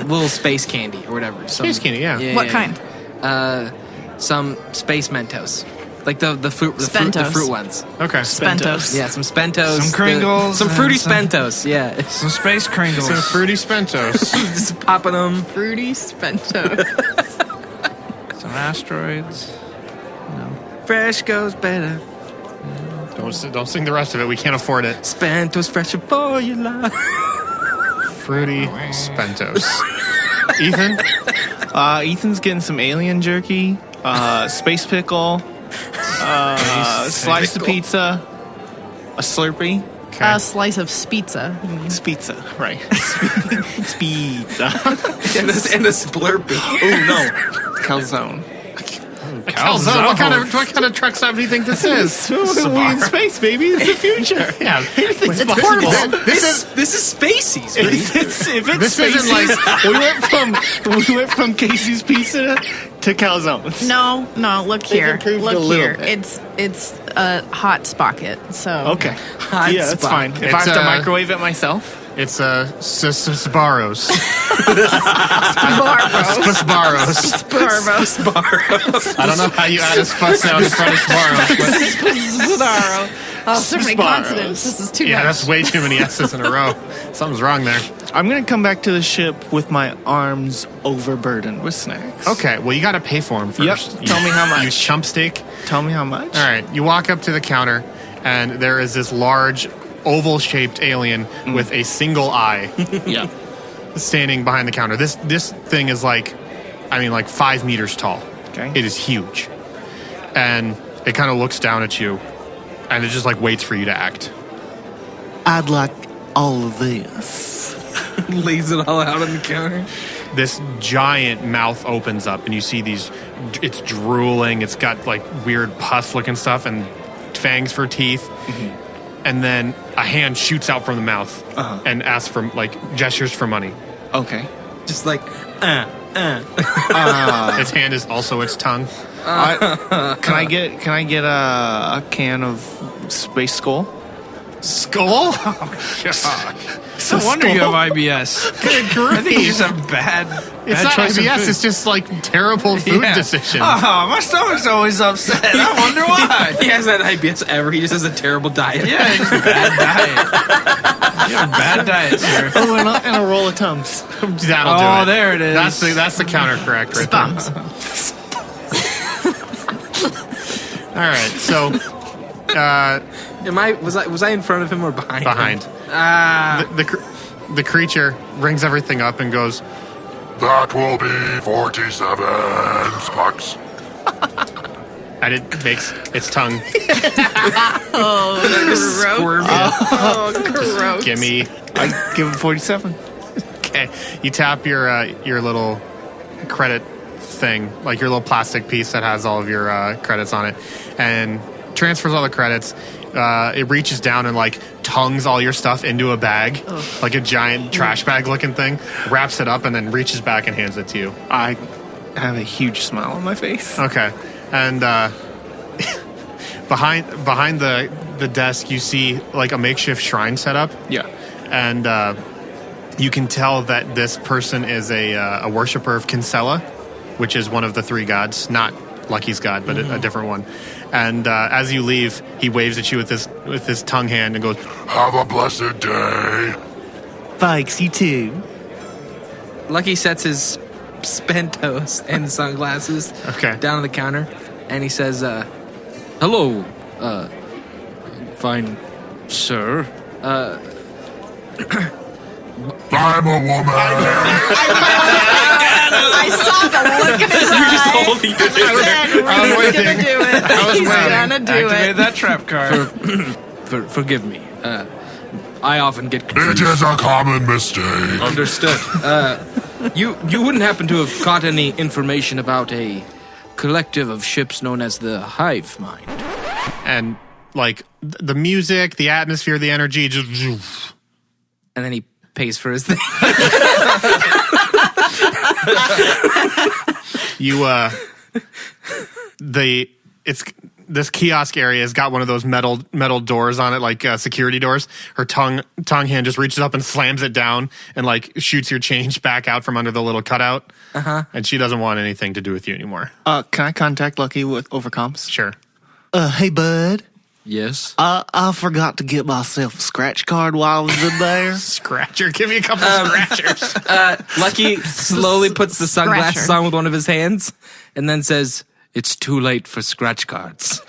little space candy or whatever. Space candy, yeah. What kind? Some space Mentos, like the fruit the Spentos. fruit ones. Okay. Spentos. Yeah, some Spentos, Some Kringles some fruity and some- Spentos. Yeah, Some space Kringles. Some fruity Spentos. just popping them. Fruity Spentos. Some asteroids. Fresh goes better. Don't sing the rest of it. We can't afford it. Spentos fresher for your life. Fruity Spentos. Ethan? Ethan's getting some alien jerky, space pickle, slice of pizza, a Slurpee. Okay. A slice of pizza. You mean. It's pizza, right? It's pizza. and a Splurpee. Oh no, calzone. Calzone. What kind of truck stop do you think this is? We in space, baby. It's the future. Yeah. It's possible. This is Spaceys, buddy. If it's This isn't Spaceys, we went from Casey's Pizza to calzones. No, look here. improved a Look little here. bit. It's a hot spocket. So Okay. Hot Yeah, that's spot. fine. If I It's, have to uh, microwave it myself. It's Sbarros. Sbarros. Sbarros. Sbarros. I don't know how you add a spus sound in front of Sbarros, but Sbarro. Oh, so many consonants. This is too Yeah, much. that's way too many S's in a row. Something's wrong there. I'm going to come back to the ship with my arms overburdened with snacks. Okay, well, you got to pay for them first. Yep. Tell me how much. You chump steak. Tell me how much. All right, you walk up to the counter, and there is this large, oval-shaped alien with a single eye Yeah. standing behind the counter. This thing is like 5 meters tall. Okay. It is huge. And it kind of looks down at you, and it just like waits for you to act. I'd like all of this. Lays it all out on the counter. This giant mouth opens up, and you see it's drooling. It's got like weird pus-looking stuff and fangs for teeth. And then a hand shoots out from the mouth and asks for gestures for money. Okay. Just like, Its hand is also its tongue. Can I get a can of Space Skull? Skull? No wonder you have IBS. I think you just have bad It's not choice of IBS. food. It's just like terrible food decisions. Oh, my stomach's always upset. I wonder why. he hasn't had IBS ever. He just has a terrible diet. Yeah, it's bad diet. You have bad diet, sir. Oh, and a roll of Tums. That'll do Oh, it. there it is. That's the counter correct right there. All right, so Was I in front of him or behind? behind. The creature rings everything up and goes, That will be 47 sparks. and it makes its tongue. Gross. Oh, gross. Gimme. I give it 47. Okay, you tap your little credit thing, like your little plastic piece that has all of your credits on it, and transfers all the credits. It reaches down and like tongues all your stuff into a bag, like a giant trash bag looking thing, wraps it up, and then reaches back and hands it to you. I have a huge smile on my face. Okay, and behind the desk, you see like a makeshift shrine set up. Yeah. And you can tell that this person is a worshiper of Kinsella, which is one of the three gods, not Lucky's god, but a different one. And as you leave, he waves at you with his tongue hand and goes, Have a blessed day. Thanks, you too. Lucky sets his Spentos and sunglasses Okay. down on the counter, and he says, "Hello, fine, sir. I'm a woman. I saw the look in his eye. holding I said, Rudy's gonna do it. He's gonna do Activate it. that trap card. Forgive me. I often get It confused." is a common mistake. Understood. You wouldn't happen to have caught any information about a collective of ships known as the Hive Mind? and like the music, the atmosphere, the energy, just And then he pays for his thing. this kiosk area has got one of those metal doors on it, like security doors. Her tongue hand just reaches up and slams it down and like shoots your change back out from under the little cutout. And she doesn't want anything to do with you anymore. Can I contact Lucky with overcomps? Sure. Hey, bud. Yes. I forgot to get myself a scratch card while I was in there. Scratcher, give me a couple scratchers. Lucky slowly puts the sunglasses Scratcher. on with one of his hands and then says, "It's too late for scratch cards."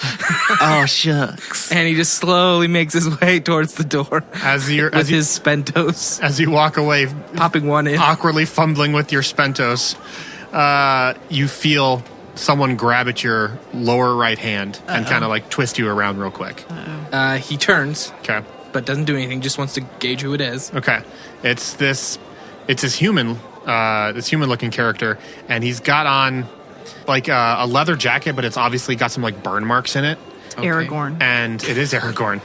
Oh, shucks. And he just slowly makes his way towards the door As with his Spentos, as you walk away, popping one in. awkwardly fumbling with your Spentos, you feel someone grab at your lower right hand and kind of like twist you around real quick. He turns, Okay. but doesn't do anything, just wants to gauge who it is. Okay. It's this human looking character, and he's got on like a leather jacket, but it's obviously got some like burn marks in it. Aragorn. And it is Aragorn.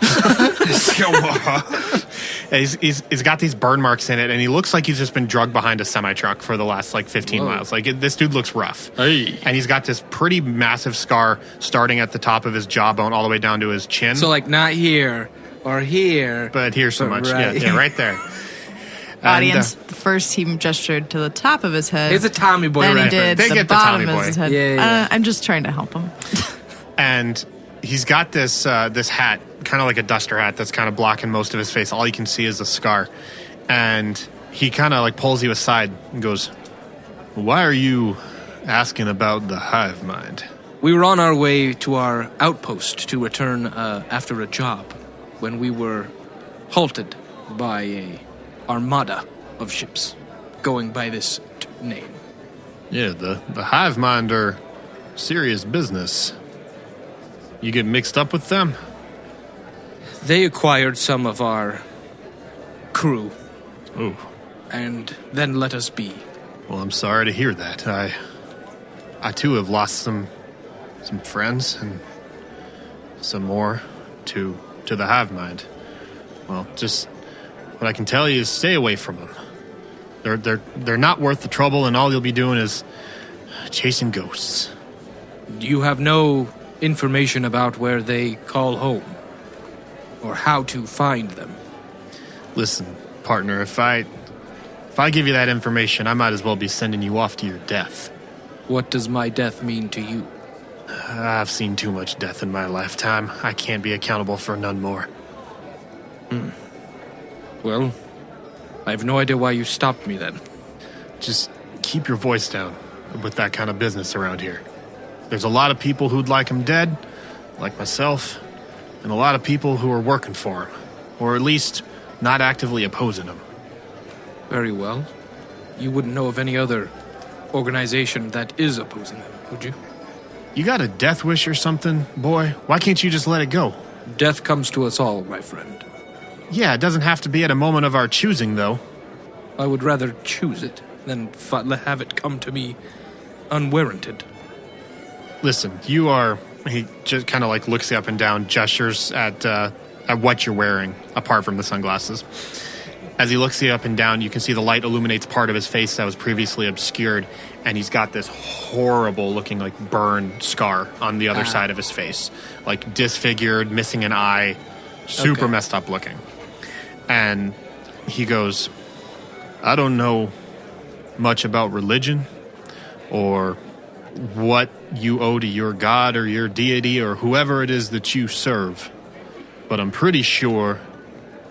And he's got these burn marks in it, and he looks like he's just been drugged behind a semi-truck for the last like 15 miles. Like this dude looks rough. Hey. And he's got this pretty massive scar starting at the top of his jawbone all the way down to his chin. So, like, not here or here. but here's so But much. right. Yeah, right there. Audience, And, first he gestured to the top of his head. It's a Tommy Boy then he reference. did They the get the bottom Tommy of Boy. his head. Yeah. I'm just trying to help him. and he's got this this hat, kind of like a duster hat, that's kind of blocking most of his face. All you can see is a scar, and he kind of like pulls you aside and goes, "Why are you asking about the hive mind?" We were on our way to our outpost to return after a job when we were halted by a armada of ships going by this name. Yeah, the hive mind are serious business. You get mixed up with them? They acquired some of our crew Ooh. and then let us be. Well, I'm sorry to hear that. I too have lost some friends and some more to the hive mind. Well, just what I can tell you is stay away from them. They're not worth the trouble, and all you'll be doing is chasing ghosts. You have no information about where they call home or how to find them. Listen, partner, if I give you that information, I might as well be sending you off to your death. What does my death mean to you? I've seen too much death in my lifetime. I can't be accountable for none more. Well, I have no idea why you stopped me then. Just keep your voice down with that kind of business around here. There's a lot of people who'd like him dead, like myself, and a lot of people who are working for him, or at least not actively opposing him. Very well. You wouldn't know of any other organization that is opposing them, would you? You got a death wish or something, boy? Why can't you just let it go? Death comes to us all, my friend. Yeah, it doesn't have to be at a moment of our choosing, though. I would rather choose it than have it come to me unwarranted. Listen, you are... He just kind of like looks you up and down, gestures at what you're wearing, apart from the sunglasses. As he looks you up and down, you can see the light illuminates part of his face that was previously obscured, and he's got this horrible looking like burn scar on the other side of his face. Like disfigured, missing an eye, super messed up looking. And he goes, I don't know much about religion or what you owe to your god or your deity or whoever it is that you serve, but I'm pretty sure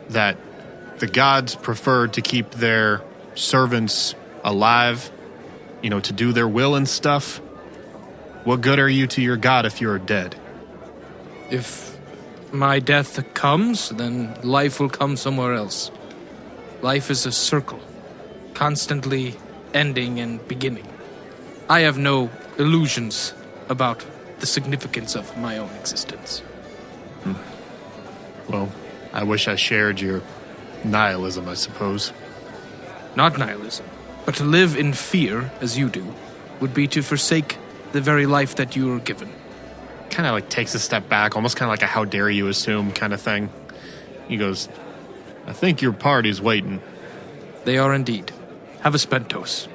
that the gods prefer to keep their servants alive, you know, to do their will and stuff. What good are you to your god if you're dead? If my death comes, then life will come somewhere else. Life is a circle, constantly ending and beginning. I have no illusions about the significance of my own existence. Well, I wish I shared your nihilism, I suppose. Not nihilism, but to live in fear, as you do, would be to forsake the very life that you were given. Kind of like takes a step back, almost kind of like a how dare you assume kind of thing. He goes, I think your party's waiting. They are indeed. Have a Spentos.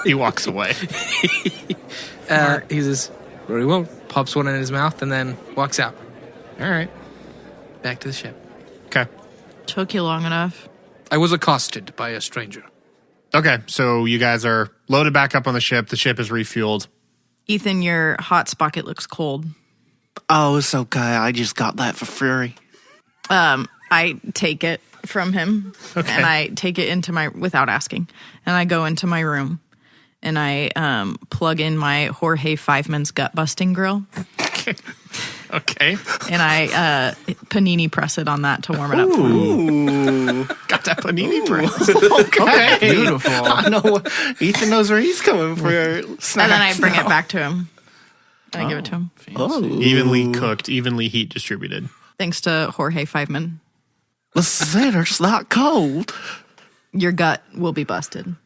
He walks away. He says, very well, pops one in his mouth and then walks out. All right. Back to the ship. Okay. Took you long enough. I was accosted by a stranger. Okay, so you guys are loaded back up on the ship. The ship is refueled. Ethan, your hot spocket looks cold. Oh, it's okay. I just got that for free. I take it from him, and I take it into without asking, and I go into my room, and I plug in my Jorge Fiveman's gut busting grill. Okay. And I panini press it on that to warm it up for me. Got that panini press. Okay. Beautiful. I know. Ethan knows where he's coming for snacks. And then I bring it back to him. And I give it to him. Evenly cooked, evenly heat distributed. Thanks to Jorge Fiveman. The center's not cold. Your gut will be busted.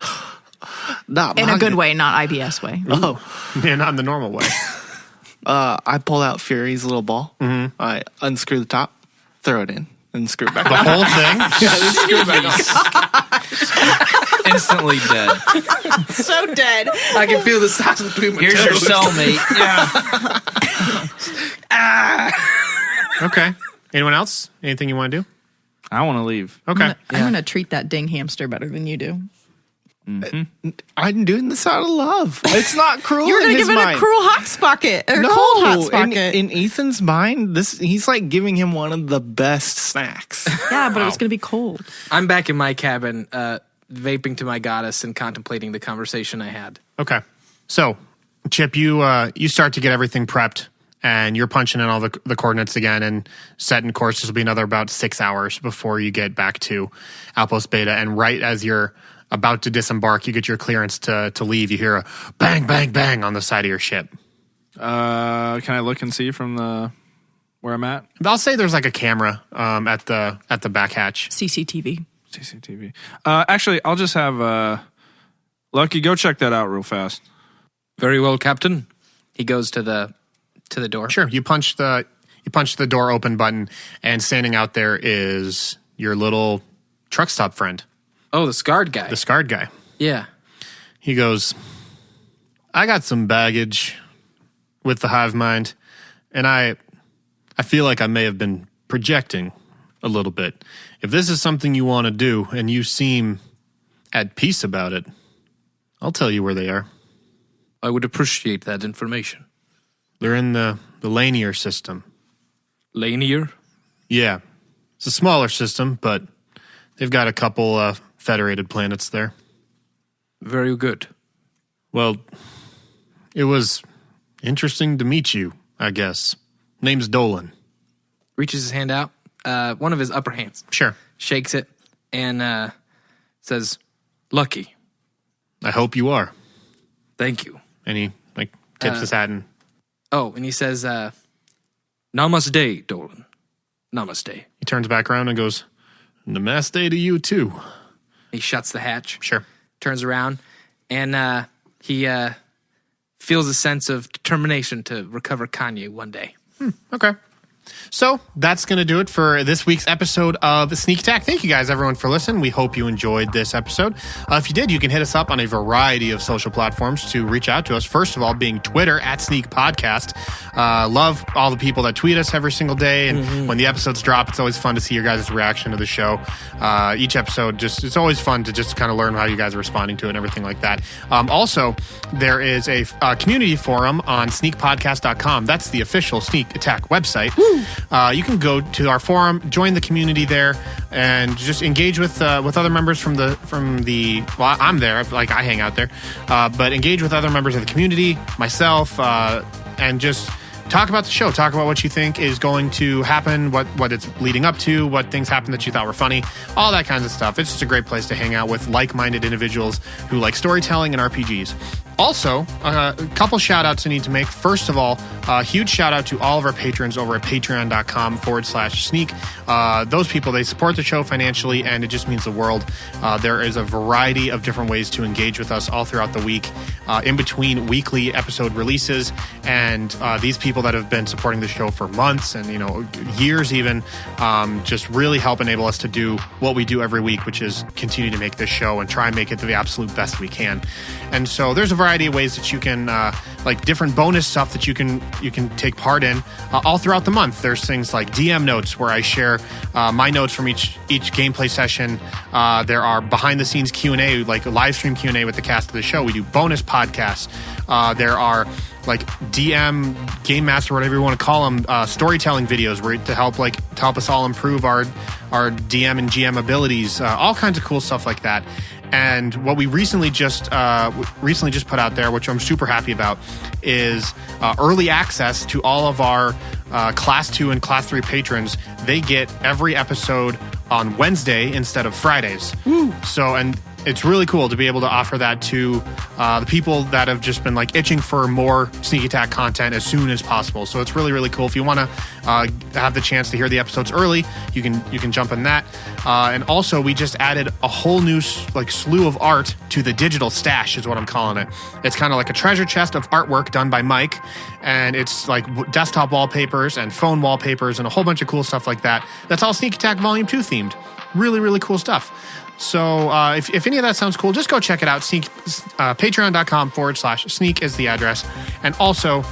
Not In my a good gut. way, not IBS way. Oh. Yeah, not in the normal way. I pull out Fury's little ball. Mm-hmm. I unscrew the top, throw it in, and screw it back The on. whole thing? Screw it back on. Instantly dead. So dead. I can feel the size between my Here's toes. your cellmate. Yeah. Okay. Anyone else? Anything you want to do? I want to leave. Okay. I'm going to treat that ding hamster better than you do. I'm doing this out of love. It's not cruel. You were in going to his give it mind. a cruel hot sprocket or No, cold hot sprocket. in Ethan's mind, he's like giving him one of the best snacks. Yeah, but it was going to be cold. I'm back in my cabin, vaping to my goddess and contemplating the conversation I had. Okay. So, Chip, you start to get everything prepped, and you're punching in all the coordinates again and setting course. This will be another about 6 hours before you get back to Outpost Beta. And right as you're about to disembark, you get your clearance to leave. You hear a bang, bang, bang on the side of your ship. Can I look and see from where I'm at? I'll say there's like a camera at the back hatch. CCTV. CCTV. Actually, I'll just have Lucky go check that out real fast. Very well, Captain. He goes to the door. Sure. You punch the door open button, and standing out there is your little truck stop friend, Oh, the scarred guy. the scarred guy. Yeah. He goes, I got some baggage with the hive mind, and I feel like I may have been projecting a little bit. If this is something you want to do and you seem at peace about it, I'll tell you where they are. I would appreciate that information. They're in the Lanier system. Lanier? Yeah. It's a smaller system, but they've got a couple federated planets there. Very good. Well, it was interesting to meet you, I guess. Name's Dolan. Reaches his hand out, one of his upper hands, Sure. shakes it, and says, Lucky. I hope you are. Thank you. And he tips his hat and Oh, and he says, Namaste, Dolan. Namaste. he turns back around and goes, Namaste to you too. He shuts the hatch. Sure. Turns around, and he feels a sense of determination to recover Kanye one day. Okay. So that's going to do it for this week's episode of Sneak Attack. Thank you guys, everyone, for listening. We hope you enjoyed this episode. If you did, you can hit us up on a variety of social platforms to reach out to us. First of all, being Twitter at Sneak Podcast. Love all the people that tweet us every single day. And when the episodes drop, it's always fun to see your guys' reaction to the show. Each episode, it's always fun to just kind of learn how you guys are responding to it and everything like that. Also, there is a community forum on sneakpodcast.com. That's the official Sneak Attack website. You can go to our forum, join the community there, and just engage with other members from the. Well, I'm there, like I hang out there, but engage with other members of the community, myself, and just talk about the show. Talk about what you think is going to happen, what it's leading up to, what things happened that you thought were funny, all that kinds of stuff. It's just a great place to hang out with like-minded individuals who like storytelling and RPGs. Also, a couple shout-outs I need to make. First of all, a huge shout-out to all of our patrons over at patreon.com/sneak. Those people, they support the show financially, and it just means the world. There is a variety of different ways to engage with us all throughout the week, in between weekly episode releases, and these people that have been supporting the show for months and years even, just really help enable us to do what we do every week, which is continue to make this show and try and make it the absolute best we can. And so there's a variety of ways that you can, like different bonus stuff that you can take part in all throughout the month. There's things like DM notes where I share my notes from each gameplay session. There are behind the scenes Q&A, like a live stream Q&A with the cast of the show. We do bonus podcasts. There are like DM, Game Master, whatever you want to call them, storytelling videos where to help us all improve our DM and GM abilities, all kinds of cool stuff like that. And what we recently just put out there, which I'm super happy about, is early access to all of our Class 2 and Class 3 patrons. They get every episode on Wednesday instead of Fridays. So, and it's really cool to be able to offer that to the people that have just been itching for more Sneak Attack content as soon as possible. So it's really, really cool. If you want to have the chance to hear the episodes early, you can jump in that. And also, we just added a whole new slew of art to the digital stash, is what I'm calling it. It's kind of like a treasure chest of artwork done by Mike, and it's like desktop wallpapers and phone wallpapers and a whole bunch of cool stuff like that. That's all Sneak Attack Volume 2 themed. Really, really cool stuff. So if any of that sounds cool, just go check it out. Patreon.com/sneak is the address. And also,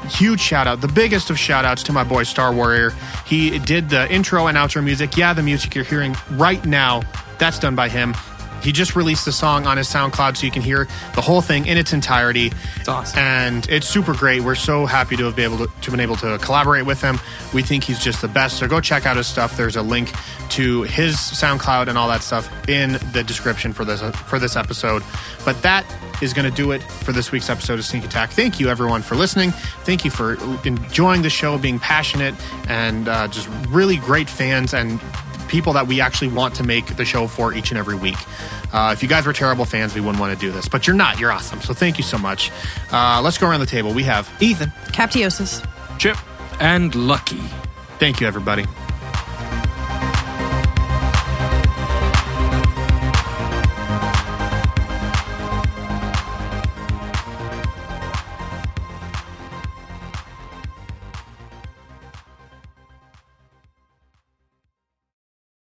huge shout out, the biggest of shout outs to my boy Star Warrior. He did the intro and outro music. Yeah, the music you're hearing right now, that's done by him. He just released the song on his SoundCloud, so you can hear the whole thing in its entirety. It's awesome. And it's super great. We're so happy to have been able to collaborate with him. We think he's just the best. So go check out his stuff. There's a link to his SoundCloud and all that stuff in the description for this episode. But that is going to do it for this week's episode of Sneak Attack. Thank you, everyone, for listening. Thank you for enjoying the show, being passionate, and just really great fans and people that we actually want to make the show for each and every week. If you guys were terrible fans, we wouldn't want to do this. But you're not. You're awesome. So thank you so much. Let's go around the table. We have Ethan. Captiosis. Chip. And Lucky. Thank you, everybody.